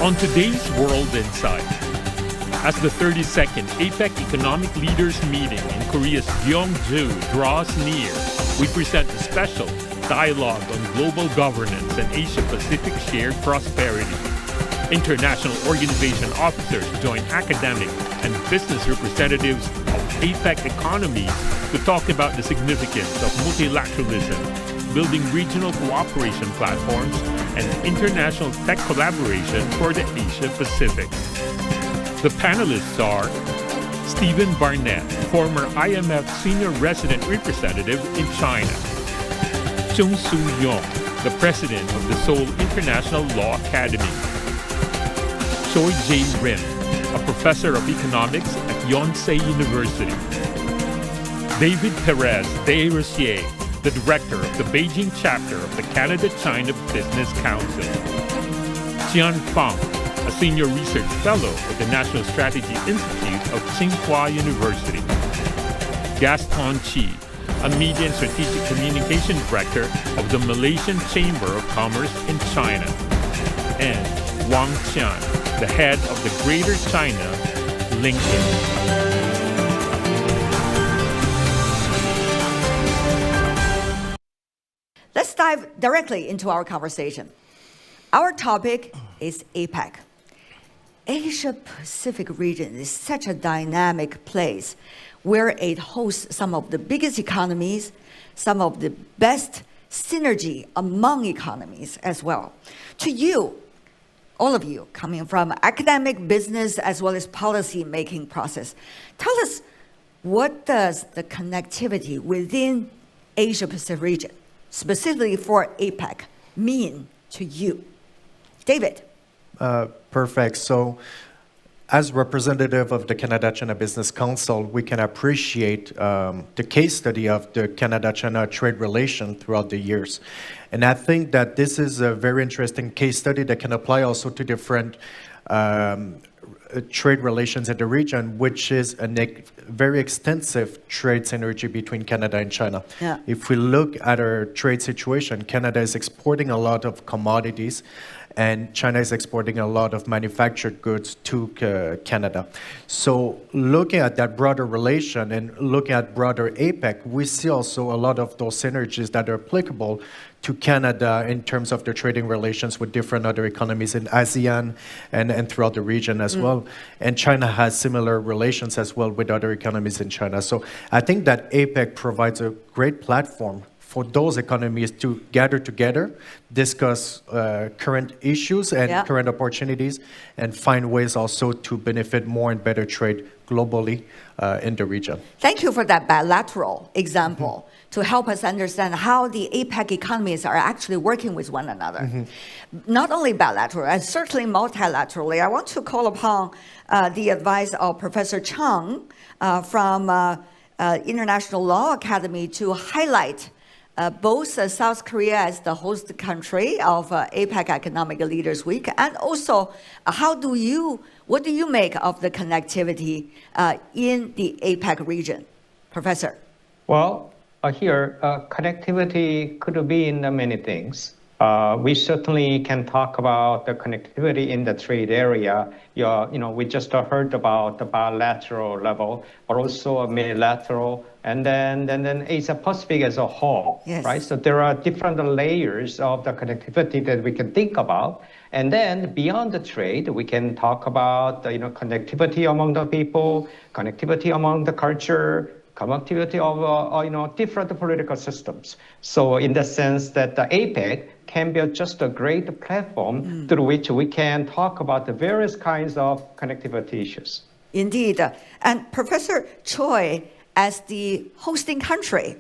On today's World Insight, as the 32nd APEC Economic Leaders Meeting in Korea's Gyeongju draws near, we present a special dialogue on global governance and Asia-Pacific shared prosperity. International organization officers join academic and business representatives of APEC economies to talk about the significance of multilateralism, building regional cooperation platforms, and international tech collaboration for the Asia-Pacific. The panelists are Stephen Barnett, former IMF Senior Resident Representative in China; Chung Soo-yong, the president of the Seoul International Law Academy; Choi Jae-rim, a professor of economics at Yonsei University; David Perez de Rossier, the director of the Beijing chapter of the Canada-China Business Council; Qian Fang, a senior research fellow at the National Strategy Institute of Tsinghua University; Gaston Chi, a media and strategic communication director of the Malaysian Chamber of Commerce in China; and Wang Qian, the head of the Greater China LinkedIn. Let's dive directly into our conversation. Our topic is APEC. Asia-Pacific region is such a dynamic place where it hosts some of the biggest economies, some of the best synergy among economies as well. To you, all of you coming from academic, business, as well as policy-making process, tell us, what does the connectivity within Asia-Pacific region, specifically for APEC, mean to you? David. Perfect. So, as representative of the Canada-China Business Council, we can appreciate the case study of the Canada-China trade relation throughout the years. And I think that this is a very interesting case study that can apply also to different trade relations in the region, which is a very extensive trade synergy between Canada and China. Yeah. If we look at our trade situation, Canada is exporting a lot of commodities, and China is exporting a lot of manufactured goods to Canada. So looking at that broader relation and looking at broader APEC, we see also a lot of those synergies that are applicable to Canada in terms of their trading relations with different other economies in ASEAN and throughout the region as well. And China has similar relations as well with other economies in China. So I think that APEC provides a great platform for those economies to gather together, discuss current issues and current opportunities, and find ways also to benefit more and better trade globally in the region. Thank you for that bilateral example to help us understand how the APEC economies are actually working with one another. Not only bilateral, and certainly multilaterally. I want to call upon the advice of Professor Chung from International Law Academy to highlight both South Korea as the host country of APEC Economic Leaders Week, and also what do you make of the connectivity in the APEC region? Professor. Well, here, connectivity could be in many things. We certainly can talk about the connectivity in the trade area. We just heard about the bilateral level, but also a multilateral, and then Asia Pacific as a whole, right? So there are different layers of the connectivity that we can think about. And then beyond the trade, we can talk about connectivity among the people, connectivity among the culture, connectivity of different political systems. So in the sense that the APEC can be just a great platform through which we can talk about the various kinds of connectivity issues. Indeed. And Professor Choi, as the hosting country,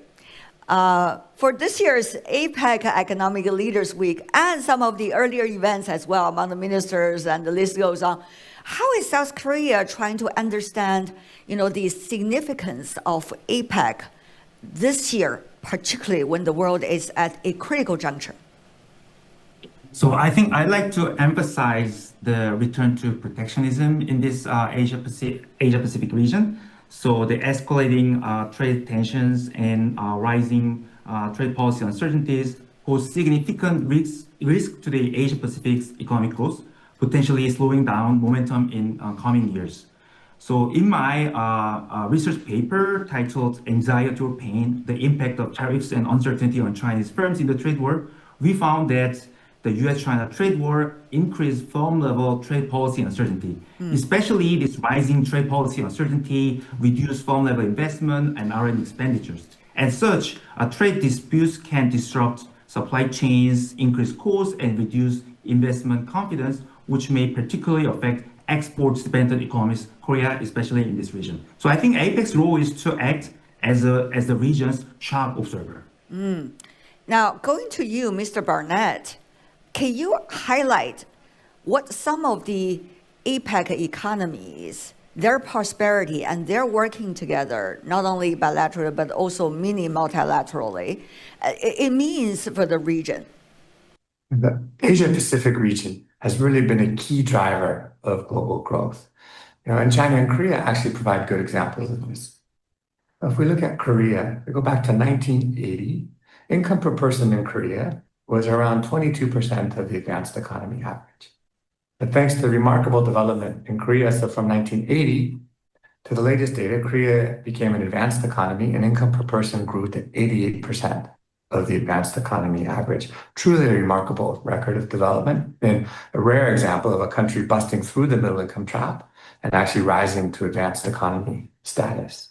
for this year's APEC Economic Leaders Week and some of the earlier events as well among the ministers, and the list goes on, how is South Korea trying to understand the significance of APEC this year, particularly when the world is at a critical juncture? So I think I'd like to emphasize the return to protectionism in this Asia Pacific region. So the escalating trade tensions and rising trade policy uncertainties pose significant risk to the Asia Pacific's economic growth, potentially slowing down momentum in coming years. So in my research paper titled Anxiety or Pain, the Impact of Tariffs and Uncertainty on Chinese Firms in the Trade War, we found that the US-China trade war increased firm-level trade policy uncertainty. Especially this rising trade policy uncertainty reduced firm-level investment and R&D expenditures. As such, trade disputes can disrupt supply chains, increase costs, and reduce investment confidence, which may particularly affect export-dependent economies, Korea, especially in this region. So I think APEC's role is to act as the region's sharp observer. Now, going to you, Mr. Barnett, can you highlight what some of the APEC economies, their prosperity and their working together, not only bilaterally, but also multilaterally, it means for the region? The Asia-Pacific region has really been a key driver of global growth. And China and Korea actually provide good examples of this. If we look at Korea, we go back to 1980, income per person in Korea was around 22% of the advanced economy average. But thanks to remarkable development in Korea, so from 1980 to the latest data, Korea became an advanced economy and income per person grew to 88% of the advanced economy average. Truly a remarkable record of development and a rare example of a country busting through the middle income trap and actually rising to advanced economy status.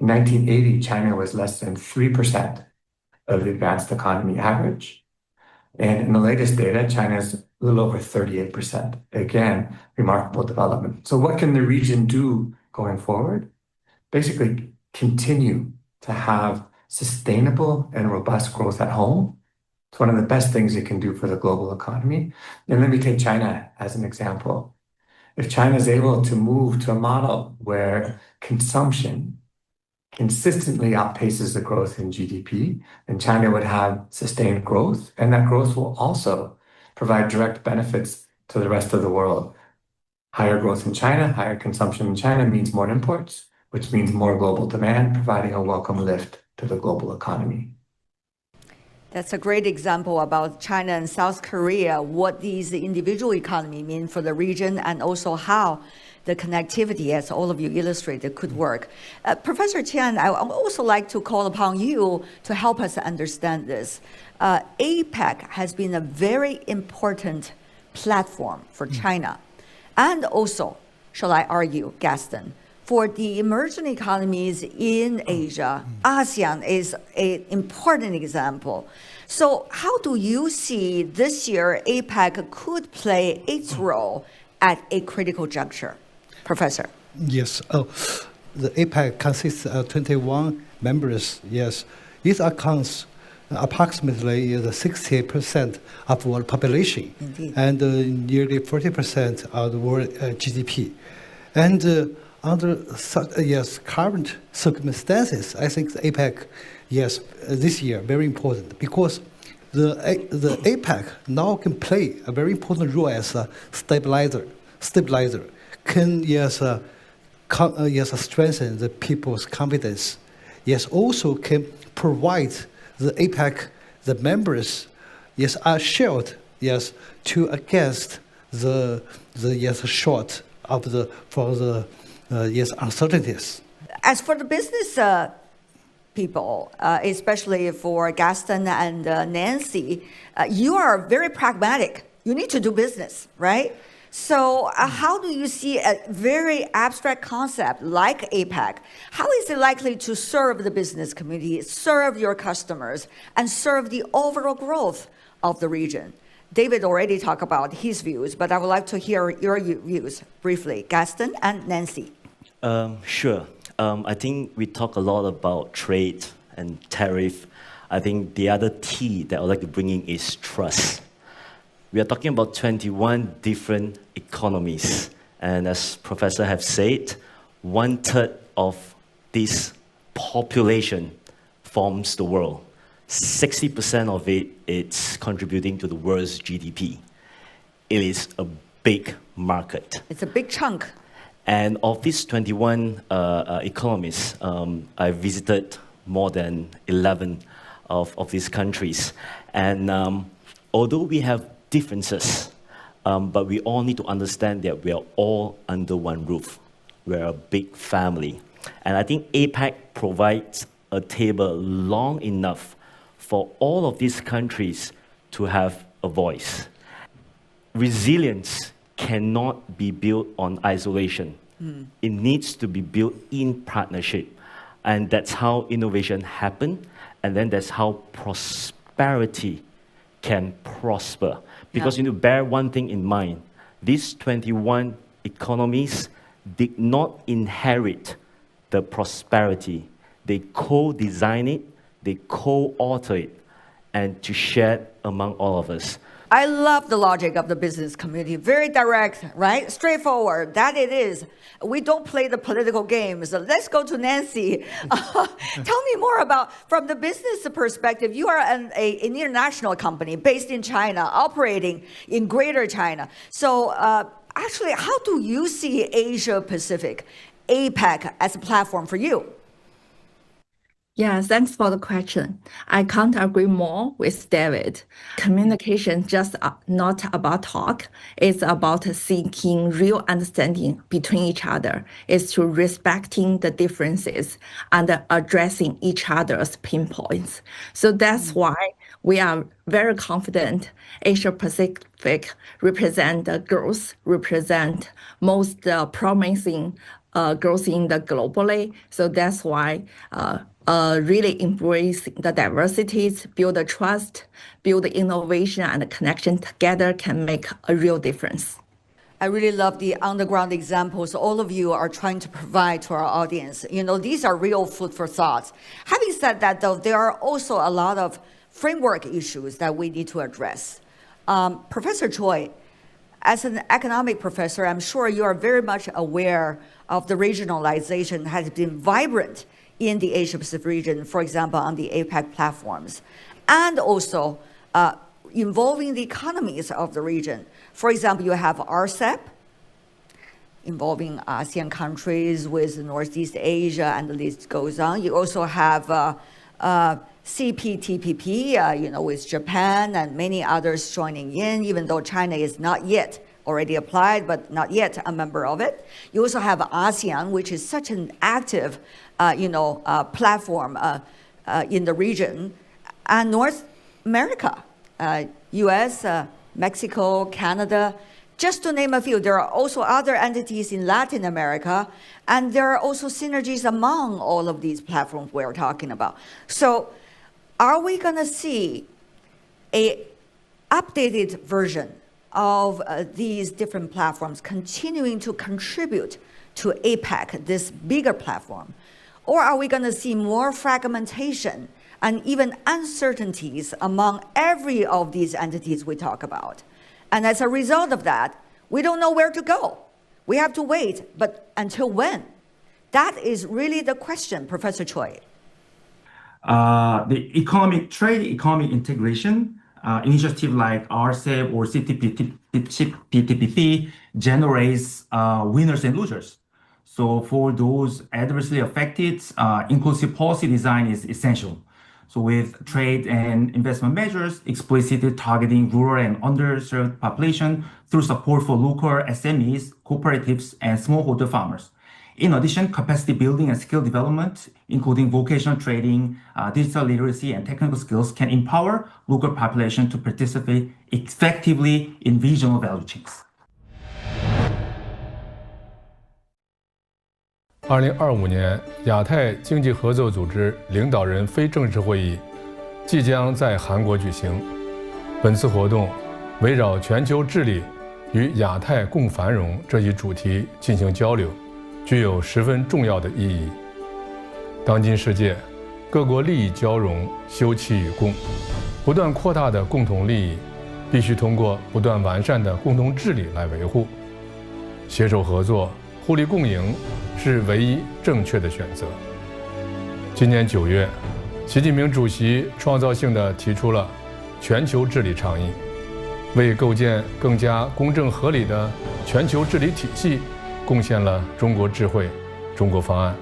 In 1980, China was less than 3% of the advanced economy average. And in the latest data, China is a little over 38%. Again, remarkable development. So what can the region do going forward? Basically, continue to have sustainable and robust growth at home. It's one of the best things it can do for the global economy. And let me take China as an example. If China is able to move to a model where consumption consistently outpaces the growth in GDP, then China would have sustained growth, and that growth will also provide direct benefits to the rest of the world. Higher growth in China, higher consumption in China means more imports, which means more global demand, providing a welcome lift to the global economy. That's a great example about China and South Korea, what these individual economies mean for the region, and also how the connectivity, as all of you illustrated, could work. Professor Qian, I would also like to call upon you to help us understand this. APEC has been a very important platform for China, and also, shall I argue, Gaston, for the emerging economies in Asia. ASEAN is an important example. So how do you see this year APEC could play its role at a critical juncture? Professor. Yes. The APEC consists of 21 members. Yes. It accounts approximately 68% of world population. Indeed. And nearly 40% of the world GDP. And under current circumstances, I think the APEC, this year very important because the APEC now can play a very important role as a stabilizer. Can strengthen the people's confidence. Yes, also can provide the APEC, the members, are shared, to against the short of the uncertainties. As for the business people, especially for Gaston and Nancy, you are very pragmatic. You need to do business, right? So how do you see a very abstract concept like APEC? How is it likely to serve the business community, serve your customers, and serve the overall growth of the region? David already talked about his views, but I would like to hear your views briefly. Gaston and Nancy. Sure. I think we talk a lot about trade and tariff. I think the other T that I would like to bring in is trust. We are talking about 21 different economies. And as Professor have said, 1/3 of this population forms the world. 60% of it is contributing to the world's GDP. It is a big market. It's a big chunk. And of these 21 economies, I visited more than 11 of these countries. And although we have differences, but we all need to understand that we are all under one roof. We're a big family. And I think APEC provides a table long enough for all of these countries to have a voice. Resilience cannot be built on isolation. It needs to be built in partnership. And that's how innovation happens, and then that's how prosperity can prosper. Because you need to bear one thing in mind. These 21 economies did not inherit the prosperity. They co-design it, they co-author it, and to share it among all of us. I love the logic of the business community. Very direct, right? Straightforward. That it is. We don't play the political games. Let's go to Nancy. Tell me more about, from the business perspective, you are an international company based in China, operating in Greater China. So actually, how do you see Asia Pacific, APEC, as a platform for you? Yeah, thanks for the question. I can't agree more with David. Communication just not about talk. It's about seeking real understanding between each other. It's to respecting the differences and addressing each other's pinpoints. So that's why we are very confident Asia Pacific represent the growth, represent most promising growth in the globally. So that's why really embrace the diversities, build the trust, build the innovation and the connection together can make a real difference. I really love the on-the-ground examples all of you are trying to provide to our audience. You know, these are real food for thought. Having said that, though, there are also a lot of framework issues that we need to address. Professor Choi, as an economic professor, I'm sure you are very much aware of the regionalization has been vibrant in the Asia-Pacific region, for example, on the APEC platforms, and also involving the economies of the region. For example, you have RCEP, involving ASEAN countries with Northeast Asia, and the list goes on. You also have CPTPP, with Japan and many others joining in, even though China is not yet already applied, but not yet a member of it. You also have ASEAN, which is such an active, platform in the region, and North America, U.S., Mexico, Canada, just to name a few. There are also other entities in Latin America, and there are also synergies among all of these platforms we're talking about. So are we going to see an updated version of these different platforms continuing to contribute to APEC, this bigger platform? Or are we going to see more fragmentation and even uncertainties among every of these entities we talk about? And as a result of that, we don't know where to go. We have to wait, but until when? That is really the question, Professor Choi. The economic integration initiative like RCEP or CPTPP generates winners and losers. So for those adversely affected, inclusive policy design is essential. So with trade and investment measures, explicitly targeting rural and underserved population through support for local SMEs, cooperatives, and smallholder farmers. In addition, capacity building and skill development, including vocational training, digital literacy, and technical skills can empower local population to participate effectively in regional value chains. 2025年亚太经济合作组织领导人非正式会议即将在韩国举行。本次活动围绕全球治理与亚太共繁荣这一主题进行交流，具有十分重要的意义。当今世界，各国利益交融，休戚与共，不断扩大的共同利益，必须通过不断完善的共同治理来维护。携手合作，互利共赢是唯一正确的选择。今年9月，习近平主席创造性地提出了全球治理倡议，为构建更加公正合理的全球治理体系贡献了中国智慧、中国方案。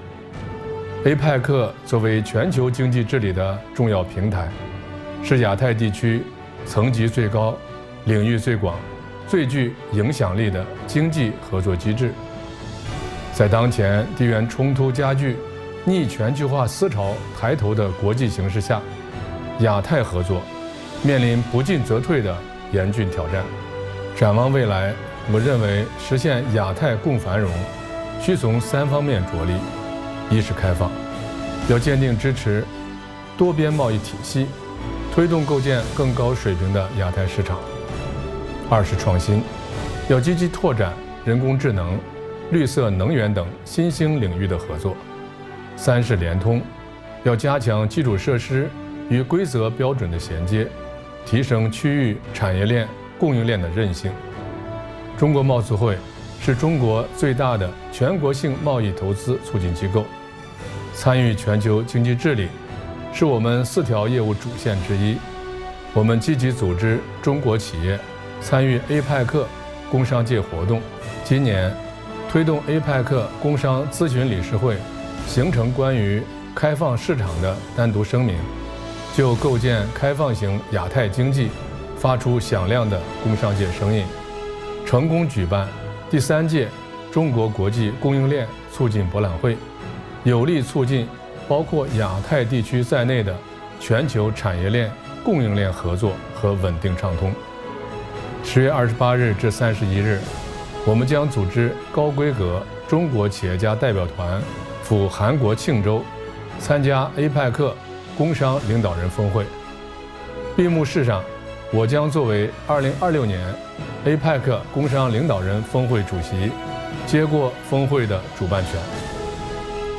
APEC 作为全球经济治理的重要平台，是亚太地区层级最高、领域最广、最具影响力的经济合作机制。在当前地缘冲突加剧、逆全球化思潮抬头的国际形势下，亚太合作面临不进则退的严峻挑战。展望未来，我认为实现亚太共繁荣，需从3方面着力：一是开放，要坚定支持多边贸易体系，推动构建更高水平的亚太市场；二是创新，要积极拓展人工智能、绿色能源等新兴领域的合作；三是联通，要加强基础设施与规则标准的衔接，提升区域产业链、供应链的韧性。中国贸促会是中国最大的全国性贸易投资促进机构，参与全球经济治理是我们4条业务主线之一。我们积极组织中国企业参与 APEC 工商界活动，今年推动 APEC 工商咨询理事会形成关于开放市场的单独声明，就构建开放型亚太经济发出响亮的工商界声音，成功举办第3届中国国际供应链促进博览会，有力促进包括亚太地区在内的全球产业链、供应链合作和稳定畅通。10月28日至31日，我们将组织高规格中国企业家代表团赴韩国庆州，参加 APEC 工商领导人峰会。闭幕式上，我将作为2026年 APEC 工商领导人峰会主席，接过峰会的主办权。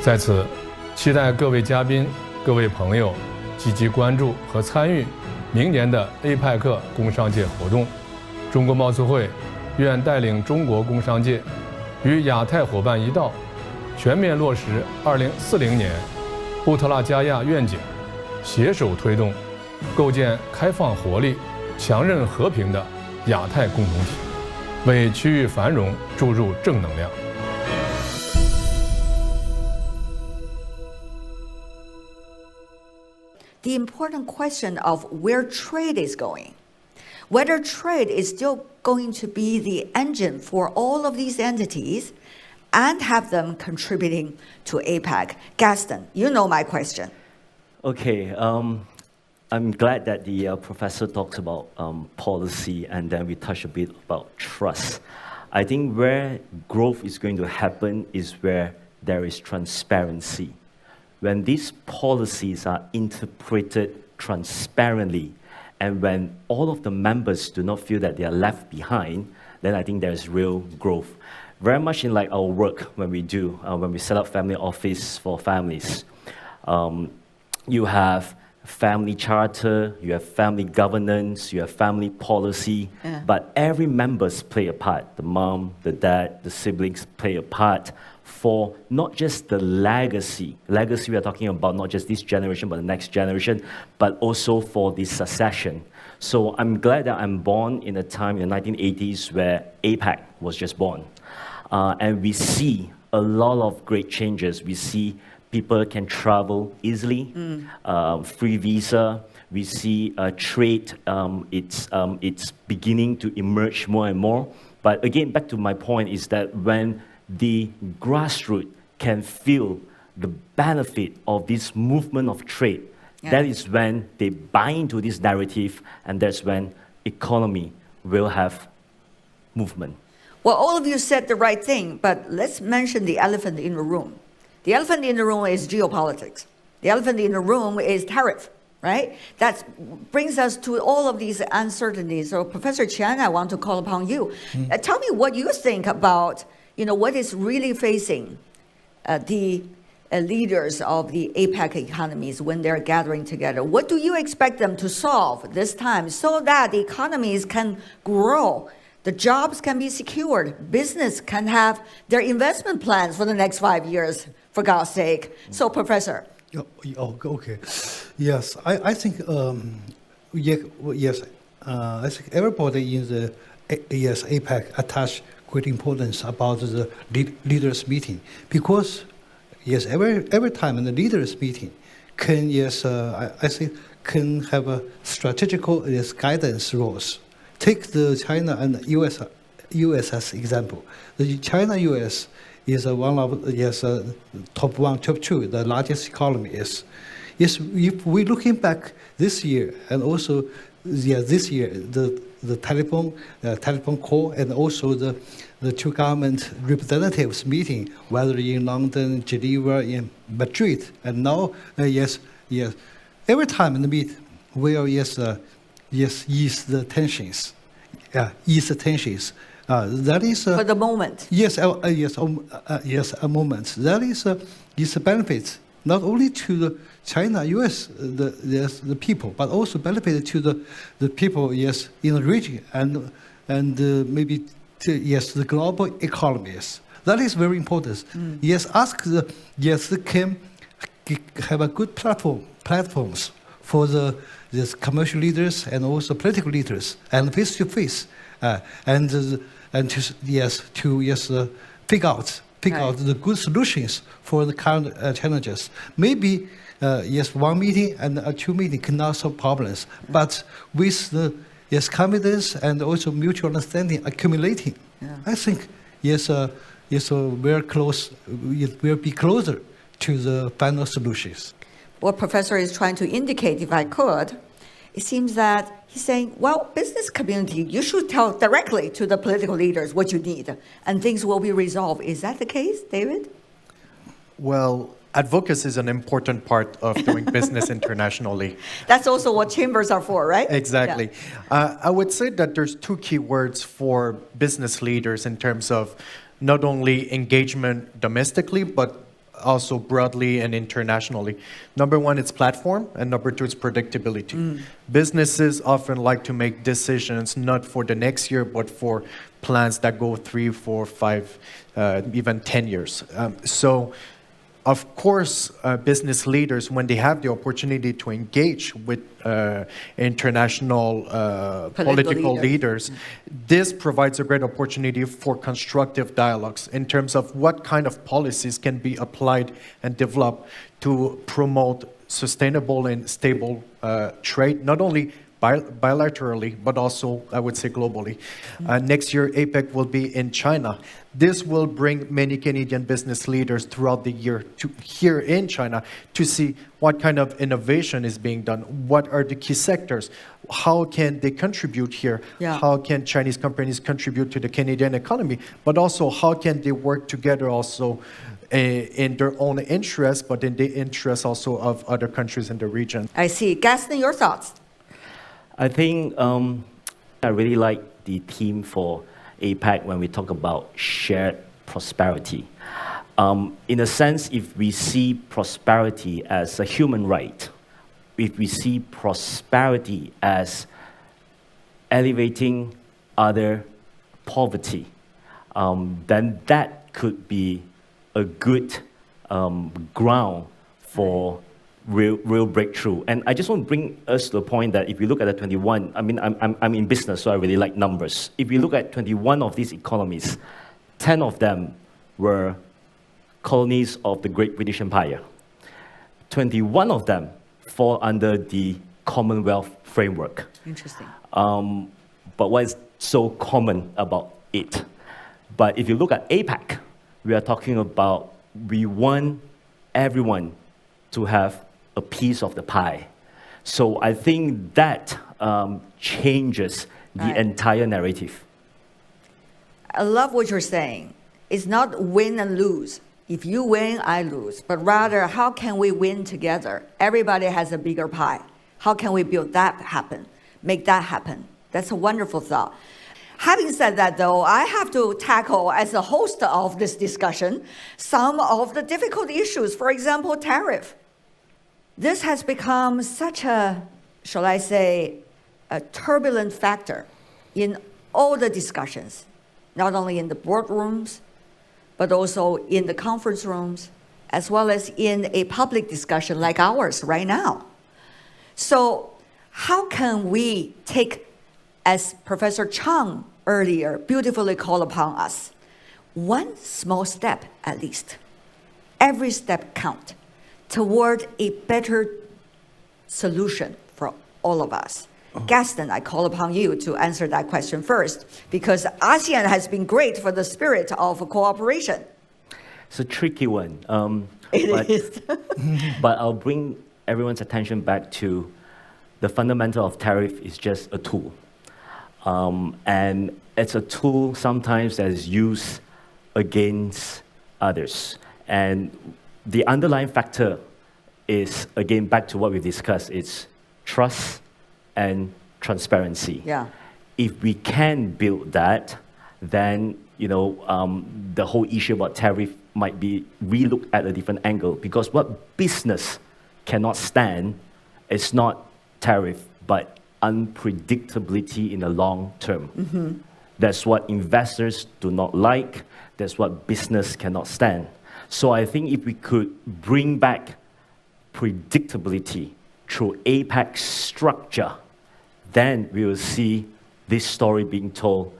在此，期待各位嘉宾、各位朋友积极关注和参与明年的 APEC 工商界活动。中国贸促会愿带领中国工商界与亚太伙伴一道，全面落实2040年布特拉加亚愿景，携手推动构建开放活力、强韧和平的亚太共同体，为区域繁荣注入正能量。The important question of where trade is going, whether trade is still going to be the engine for all of these entities and have them contributing to APEC. Gaston, you know my question. Okay, I'm glad that the professor talked about policy, and then we touched a bit about trust. I think where growth is going to happen is where there is transparency. When these policies are interpreted transparently, and when all of the members do not feel that they are left behind, then I think there's real growth. Very much in like our work when we set up family office for families. You have family charter, you have family governance, you have family policy, but every members play a part. The mom, the dad, the siblings play a part for not just the legacy. Legacy we are talking about not just this generation, but the next generation, but also for the succession. So I'm glad that I'm born in a time in the 1980s where APEC was just born. And we see a lot of great changes. We see people can travel easily, free visa. We see trade, it's beginning to emerge more and more. But again, back to my point is that when the grassroots can feel the benefit of this movement of trade, that is when they buy into this narrative, and that's when economy will have movement. Well, all of you said the right thing, but let's mention the elephant in the room. The elephant in the room is geopolitics. The elephant in the room is tariff, right? That brings us to all of these uncertainties. So Professor Chen, I want to call upon you. Tell me what you think about, what is really facing the leaders of the APEC economies when they're gathering together. What do you expect them to solve this time so that the economies can grow, the jobs can be secured, business can have their investment plans for the next 5 years, for God's sake? So, Professor. Okay. Yes, I think, yes, I think everybody in the APEC attach great importance about the leaders meeting, because yes, every time in the leaders meeting can, I think can have a strategical guidance roles take the China and US as example. The China-US is one of top one, top two, the largest economy is. Yes, if we're looking back this year and also this year, the telephone call and also the two government representatives meeting, whether in London, Geneva, in Madrid, and now every time in the meet, will ease the tensions, ease the tensions. That is for the moment. Yes, a moment. That is a benefit not only to the China, US, the people, but also benefit to the people, in the region and maybe to, the global economies. That is very important. Can have a good platforms for the commercial leaders and also political leaders and face to face and to pick out the good solutions for the current challenges. Maybe one meeting and two meetings cannot solve problems, but with the confidence and also mutual understanding accumulating, I think we're close. It will be closer to the final solutions. What Professor is trying to indicate, if I could, it seems that he's saying, well, business community, you should tell directly to the political leaders what you need, and things will be resolved. Is that the case, David? Well, advocacy is an important part of doing business internationally. That's also what chambers are for, right? Exactly. Yeah. I would say that there's two key words for business leaders in terms of not only engagement domestically, but also broadly and internationally. Number one, it's platform, and number two, it's predictability. Businesses often like to make decisions not for the next year, but for plans that go 3, 4, 5, even 10 years. So, of course, business leaders, when they have the opportunity to engage with international political leaders, this provides a great opportunity for constructive dialogues in terms of what kind of policies can be applied and developed to promote sustainable and stable trade, not only bilaterally, but also, I would say, globally. Next year, APEC will be in China. This will bring many Canadian business leaders throughout the year to here in China to see what kind of innovation is being done, what are the key sectors, how can they contribute here, how can Chinese companies contribute to the Canadian economy, but also how can they work together also in their own interests, but in the interests also of other countries in the region. I see. Gaston, your thoughts? I think I really like the theme for APEC when we talk about shared prosperity. In a sense, if we see prosperity as a human right, if we see prosperity as elevating other poverty, then that could be a good ground for real breakthrough. And I just want to bring us to the point that if you look at the 21, I mean, I'm in business, so I really like numbers. If you look at 21 of these economies, 10 of them were colonies of the Great British Empire. 21 of them fall under the Commonwealth framework. Interesting. But what is so common about it? But if you look at APEC, we are talking about we want everyone to have a piece of the pie. So I think that changes the entire narrative. I love what you're saying. It's not win and lose. If you win, I lose. But rather, how can we win together? Everybody has a bigger pie. How can we build that happen? Make that happen? That's a wonderful thought. Having said that, though, I have to tackle, as a host of this discussion, some of the difficult issues. For example, tariff. This has become such a, shall I say, a turbulent factor in all the discussions, not only in the boardrooms, but also in the conference rooms, as well as in a public discussion like ours right now. So how can we take, as Professor Chang earlier beautifully called upon us, one small step at least, every step count, toward a better solution for all of us. Gaston, I call upon you to answer that question first, because ASEAN has been great for the spirit of cooperation. It's a tricky one. It is. But I'll bring everyone's attention back to the fundamental of tariff is just a tool. And it's a tool sometimes that is used against others. And the underlying factor is, again, back to what we discussed, it's trust and transparency. Yeah. If we can build that, then the whole issue about tariff might be relooked at a different angle, because what business cannot stand is not tariff, but unpredictability in the long term. Mm-hmm. That's what investors do not like. That's what business cannot stand. So I think if we could bring back predictability through APEC structure, then we will see this story being told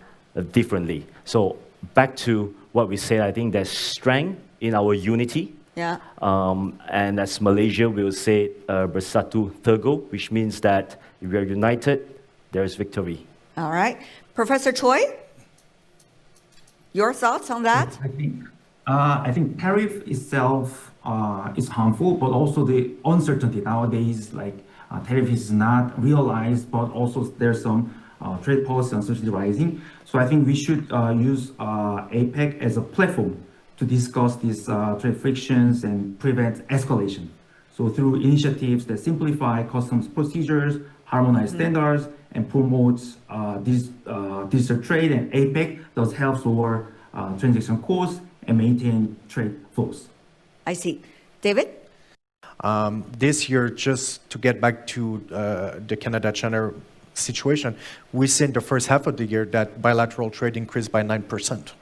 differently. So back to what we said, I think there's strength in our unity. Yeah. And as Malaysia will say, Bersatu Teguh, which means that if we are united, there is victory. All right. Professor Choi, your thoughts on that? I think tariff itself is harmful, but also the uncertainty nowadays, like tariff is not realized, but also there's some trade policy uncertainty rising. So I think we should use APEC as a platform to discuss these trade frictions and prevent escalation. So through initiatives that simplify customs procedures, harmonize standards, and promotes digital trade, and APEC does help lower transaction costs and maintain trade flows. I see. David? This year, just to get back to the Canada-China situation, we see in the first half of the year that bilateral trade increased by 9%.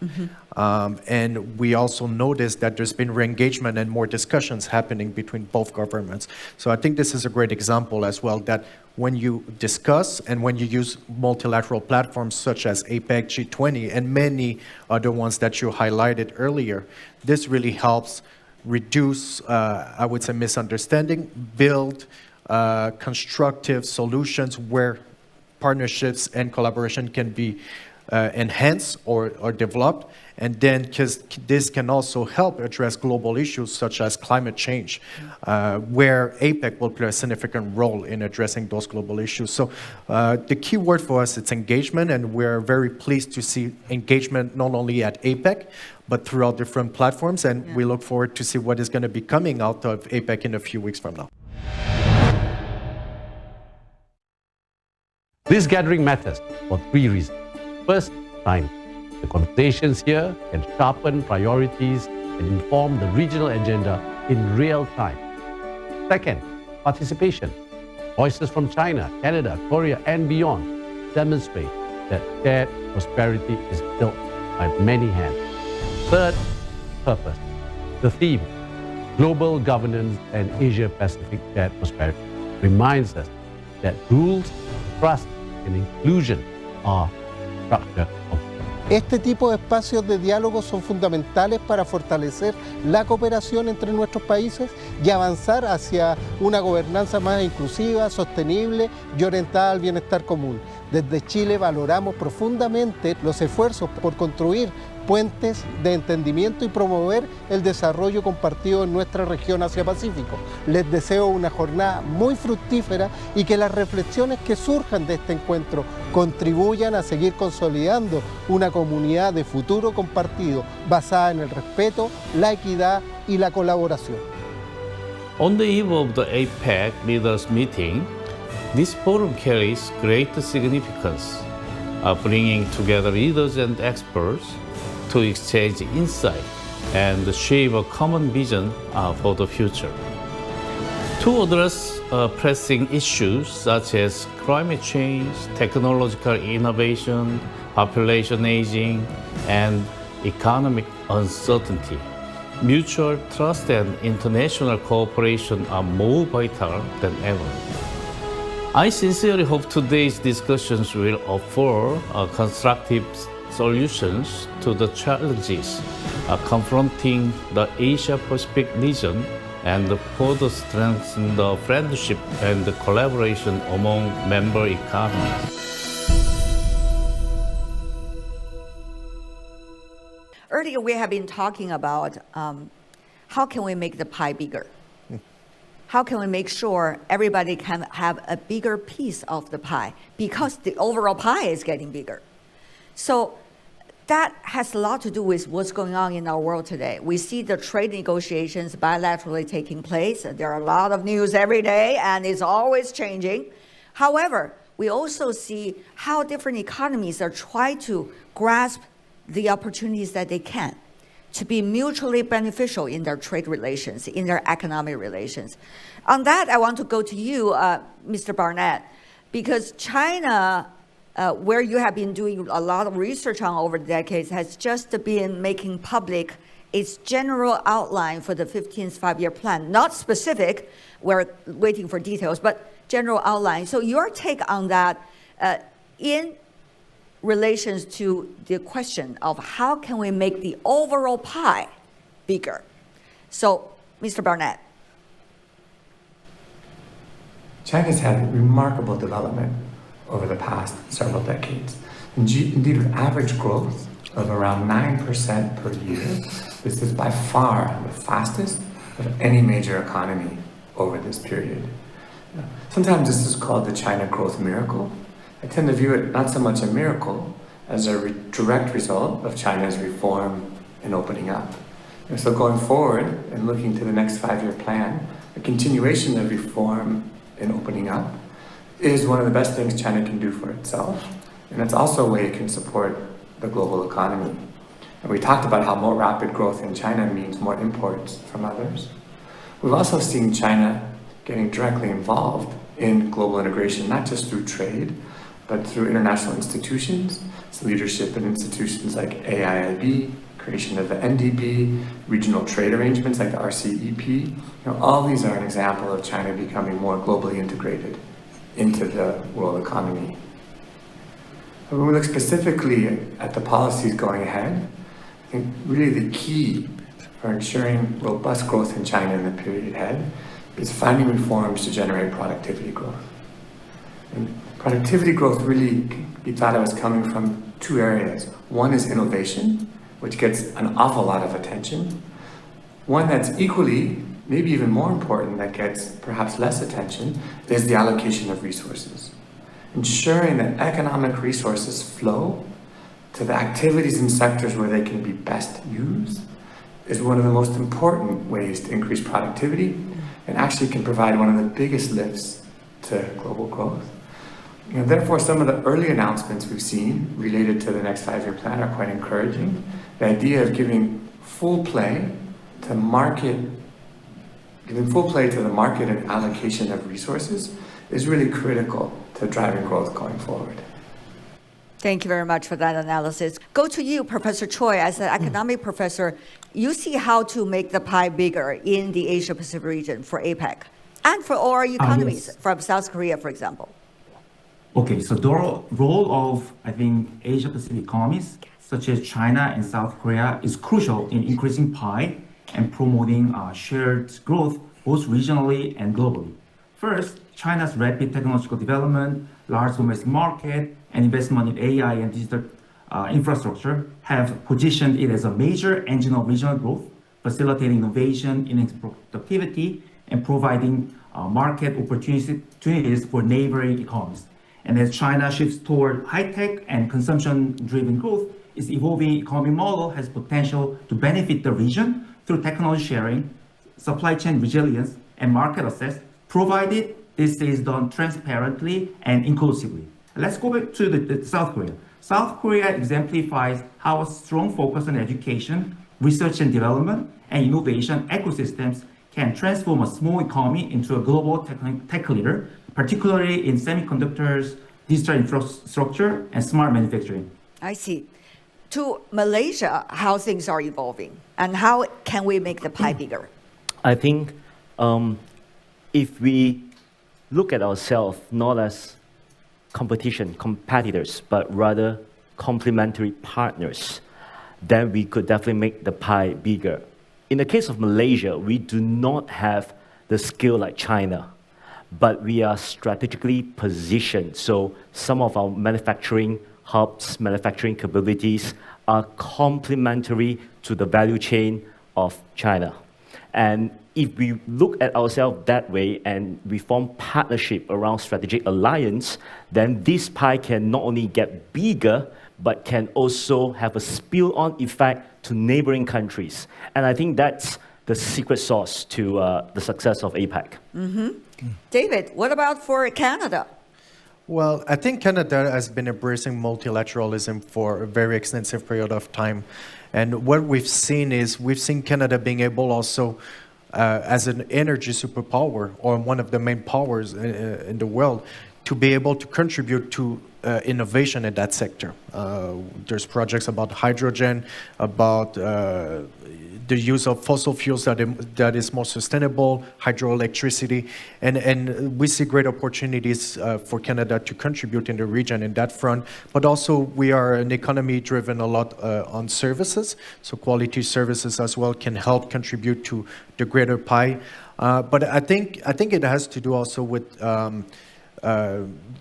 Mm-hmm. And we also noticed that there's been re-engagement and more discussions happening between both governments. So I think this is a great example as well, that when you discuss and when you use multilateral platforms such as APEC, G20, and many other ones that you highlighted earlier, this really helps reduce, I would say, misunderstanding, build constructive solutions where partnerships and collaboration can be enhanced or developed. And then, because this can also help address global issues such as climate change, where APEC will play a significant role in addressing those global issues. So the key word for us is engagement, and we're very pleased to see engagement not only at APEC, but throughout different platforms. And we look forward to see what is going to be coming out of APEC in a few weeks from now. This gathering matters for three reasons. First, time. The conversations here can sharpen priorities and inform the regional agenda in real time. Second, participation. Voices from China, Canada, Korea, and beyond demonstrate that shared prosperity is built by many hands. Third, purpose. The theme, global governance and Asia-Pacific shared prosperity, reminds us that rules, trust, and inclusion are structure of. Este tipo de espacios de diálogo son fundamentales para fortalecer la cooperación entre nuestros países y avanzar hacia una gobernanza más inclusiva, sostenible y orientada al bienestar común. Desde Chile valoramos profundamente los esfuerzos por construir puentes de entendimiento y promover el desarrollo compartido en nuestra región Asia-Pacífico. Les deseo una jornada muy fructífera y que las reflexiones que surjan de este encuentro contribuyan a seguir consolidando una comunidad de futuro compartido basada en el respeto, la equidad y la colaboración. On the eve of the APEC Leaders Meeting, this forum carries great significance, bringing together leaders and experts to exchange insight and shape a common vision for the future. To address pressing issues such as climate change, technological innovation, population aging, and economic uncertainty, mutual trust and international cooperation are more vital than ever. I sincerely hope today's discussions will offer constructive solutions to the challenges confronting the Asia-Pacific region and further strengthen the friendship and the collaboration among member economies. Earlier, we have been talking about how can we make the pie bigger? How can we make sure everybody can have a bigger piece of the pie? Because the overall pie is getting bigger. So that has a lot to do with what's going on in our world today. We see the trade negotiations bilaterally taking place. There are a lot of news every day, and it's always changing. However, we also see how different economies are trying to grasp the opportunities that they can to be mutually beneficial in their trade relations, in their economic relations. On that, I want to go to you, Mr. Barnett, because China, where you have been doing a lot of research on over the decades, has just been making public its general outline for the 15th five-year plan. Not specific, we're waiting for details, but general outline. So your take on that in relations to the question of how can we make the overall pie bigger? So, Mr. Barnett. China's had remarkable development over the past several decades. Indeed, with average growth of around 9% per year, this is by far the fastest of any major economy over this period. Sometimes this is called the China growth miracle. I tend to view it not so much a miracle as a direct result of China's reform and opening up. And so going forward and looking to the next five-year plan, a continuation of reform and opening up is one of the best things China can do for itself. And it's also a way it can support the global economy. And we talked about how more rapid growth in China means more imports from others. We've also seen China getting directly involved in global integration, not just through trade, but through international institutions, so leadership in institutions like AIIB, creation of the NDB, regional trade arrangements like the RCEP. All these are an example of China becoming more globally integrated into the world economy. But when we look specifically at the policies going ahead, I think really the key for ensuring robust growth in China in the period ahead is finding reforms to generate productivity growth. And productivity growth really, we thought it was coming from two areas. One is innovation, which gets an awful lot of attention. One that's equally, maybe even more important, that gets perhaps less attention, is the allocation of resources. Ensuring that economic resources flow to the activities and sectors where they can be best used is one of the most important ways to increase productivity and actually can provide one of the biggest lifts to global growth. And therefore, some of the early announcements we've seen related to the next five-year plan are quite encouraging. The idea of giving full play to the market and allocation of resources is really critical to driving growth going forward. Thank you very much for that analysis. Go to you, Professor Choi, as an economic professor. You see how to make the pie bigger in the Asia-Pacific region for APEC and for all our economies, Yes. from South Korea, for example. Okay, so the role of, I think, Asia-Pacific economies, such as China and South Korea, is crucial in increasing pie and promoting shared growth both regionally and globally. First, China's rapid technological development, large domestic market, and investment in AI and digital infrastructure have positioned it as a major engine of regional growth, facilitating innovation, enhancing productivity, and providing market opportunities for neighboring economies. And as China shifts toward high-tech and consumption-driven growth, its evolving economic model has potential to benefit the region through technology sharing, supply chain resilience, and market access, provided this is done transparently and inclusively. Let's go back to the South Korea. South Korea exemplifies how a strong focus on education, research and development, and innovation ecosystems can transform a small economy into a global tech leader, particularly in semiconductors, digital infrastructure, and smart manufacturing. I see. To Malaysia, how things are evolving, and how can we make the pie bigger? I think if we look at ourselves not as competitors, but rather complementary partners, then we could definitely make the pie bigger. In the case of Malaysia, we do not have the scale like China, but we are strategically positioned. So some of our manufacturing hubs, manufacturing capabilities are complementary to the value chain of China. And if we look at ourselves that way and we form partnership around strategic alliance, then this pie can not only get bigger, but can also have a spill-on effect to neighboring countries. And I think that's the secret sauce to the success of APEC. David, what about for Canada? Well, I think Canada has been embracing multilateralism for a very extensive period of time. And what we've seen Canada being able also, as an energy superpower, or one of the main powers in the world, to be able to contribute to innovation in that sector. There's projects about hydrogen, about the use of fossil fuels that is more sustainable, hydroelectricity, and we see great opportunities for Canada to contribute in the region in that front. But also we are an economy driven a lot on services, so quality services as well can help contribute to the greater pie. But I think it has to do also with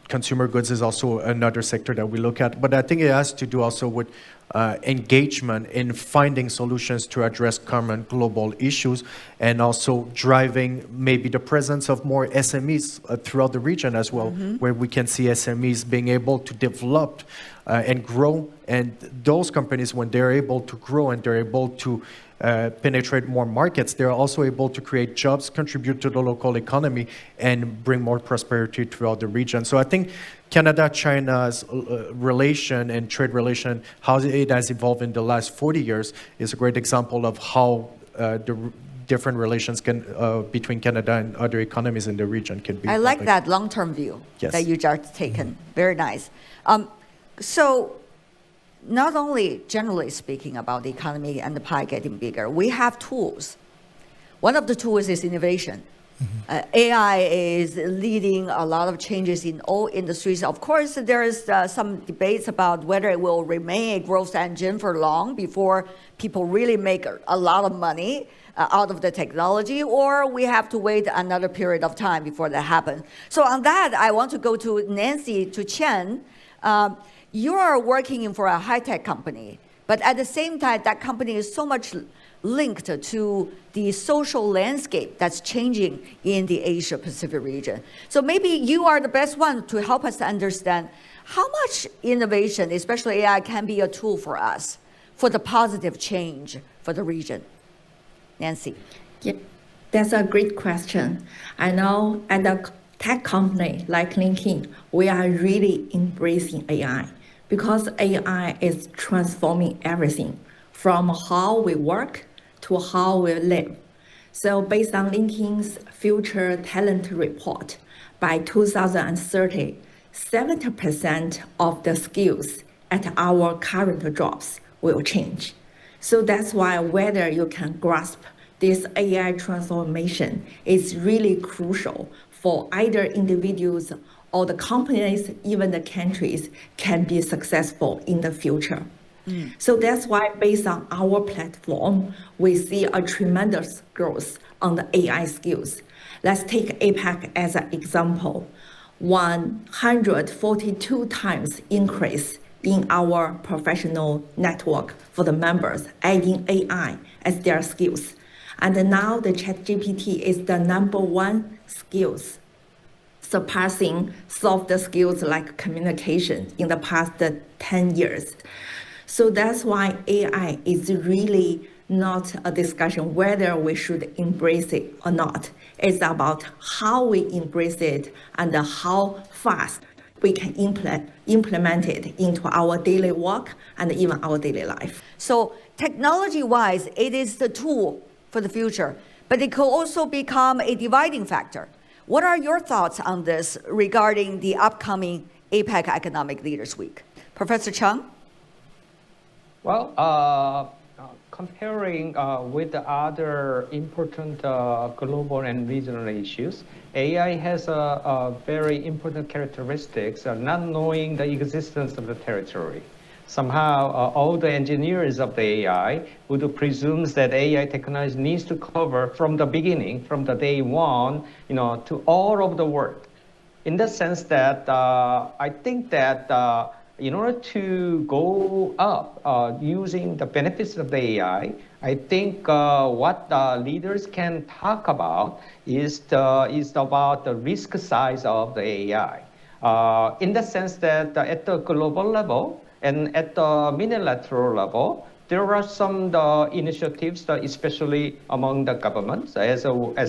consumer goods is also another sector that we look at, but I think it has to do also with engagement in finding solutions to address common global issues, and also driving maybe the presence of more SMEs throughout the region as well, where we can see SMEs being able to develop and grow, and those companies, when they're able to grow and they're able to penetrate more markets, they're also able to create jobs, contribute to the local economy, and bring more prosperity throughout the region. So I think Canada-China's relation and trade relation, how it has evolved in the last 40 years, is a great example of how the different relations can between Canada and other economies in the region can be. I like that long-term view that you just taken. Very nice. So not only generally speaking about the economy and the pie getting bigger, we have tools. One of the tools is innovation. AI is leading a lot of changes in all industries. Of course, there is some debates about whether it will remain a growth engine for long before people really make a lot of money out of the technology, or we have to wait another period of time before that happens. So on that, I want to go to Nancy, to Chen. You are working for a high-tech company, but at the same time, that company is so much linked to the social landscape that's changing in the Asia-Pacific region. So maybe you are the best one to help us understand how much innovation, especially AI, can be a tool for us for the positive change for the region. Nancy. Yeah, that's a great question. I know at a tech company like LinkedIn, we are really embracing AI because AI is transforming everything from how we work to how we live. So based on LinkedIn's Future Talent Report, by 2030, 70% of the skills at our current jobs will change. So that's why whether you can grasp this AI transformation is really crucial for either individuals or the companies, even the countries, can be successful in the future. So that's why, based on our platform, we see a tremendous growth on the AI skills. Let's take APEC as an example. 142 times increase in our professional network for the members, adding AI as their skills. And now the ChatGPT is the #1 skills, surpassing soft skills like communication in the past 10 years. So that's why AI is really not a discussion whether we should embrace it or not. It's about how we embrace it and how fast we can implement it into our daily work and even our daily life. So technology-wise, it is the tool for the future, but it could also become a dividing factor. What are your thoughts on this regarding the upcoming APEC Economic Leaders Week? Professor Chung? Well, comparing with the other important global and regional issues, AI has a very important characteristics of not knowing the existence of the territory. somehow all the engineers of the AI would presume that AI technology needs to cover from the beginning, from the day one, to all of the world. In the sense that I think that in order to go up using the benefits of the AI, I think what leaders can talk about is about the risk size of the AI. In the sense that at the global level and at the multilateral level, there are some initiatives, especially among the governments. As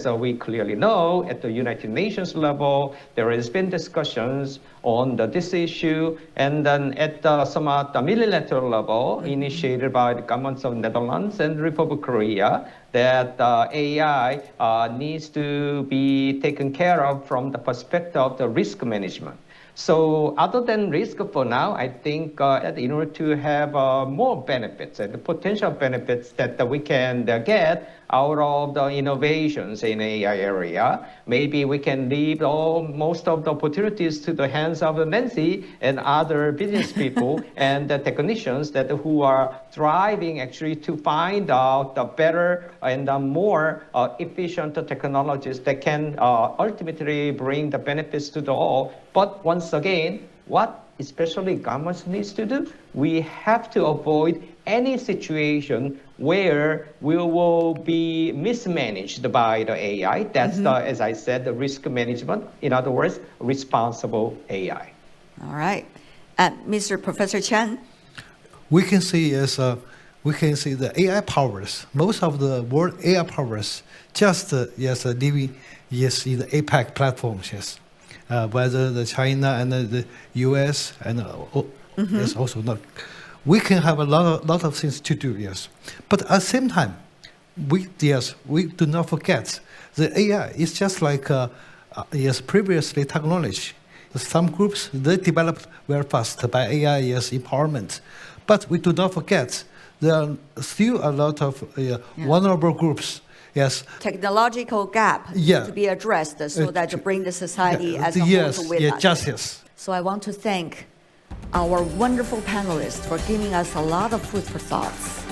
we clearly know, at the United Nations level, there has been discussions on this issue, and then at some at the multilateral level, initiated by the governments of Netherlands and Republic of Korea, that AI needs to be taken care of from the perspective of the risk management. So other than risk for now, I think in order to have more benefits and the potential benefits that we can get out of the innovations in AI area, maybe we can leave most of the opportunities to the hands of Nancy and other business people and the technicians who are thriving actually to find out the better and the more efficient technologies that can ultimately bring the benefits to the all. But once again, what especially governments needs to do, we have to avoid any situation where we will be mismanaged by the AI. That's as I said, the risk management. In other words, responsible AI. All right. Mr. Professor Chen? We can see the AI powers. Most of the world AI powers just living in the APEC platforms. Yes, whether the China and the US and yes, also not. We can have a lot of things to do. Yes, but at the same time, we do not forget the AI is just like previously technology. Some groups they developed very fast by AI empowerment. But we do not forget there are still a lot of vulnerable groups. Yes. Technological gap to be addressed so that to bring the society as a whole to win us. Yes. So I want to thank our wonderful panelists for giving us a lot of food for thoughts.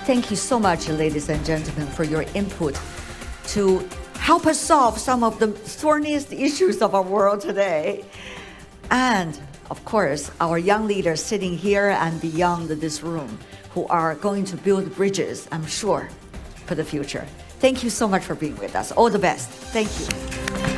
Thank you so much, ladies and gentlemen, for your input to help us solve some of the thorniest issues of our world today. And of course, our young leaders sitting here and beyond this room who are going to build bridges, I'm sure, for the future. Thank you so much for being with us. All the best. Thank you.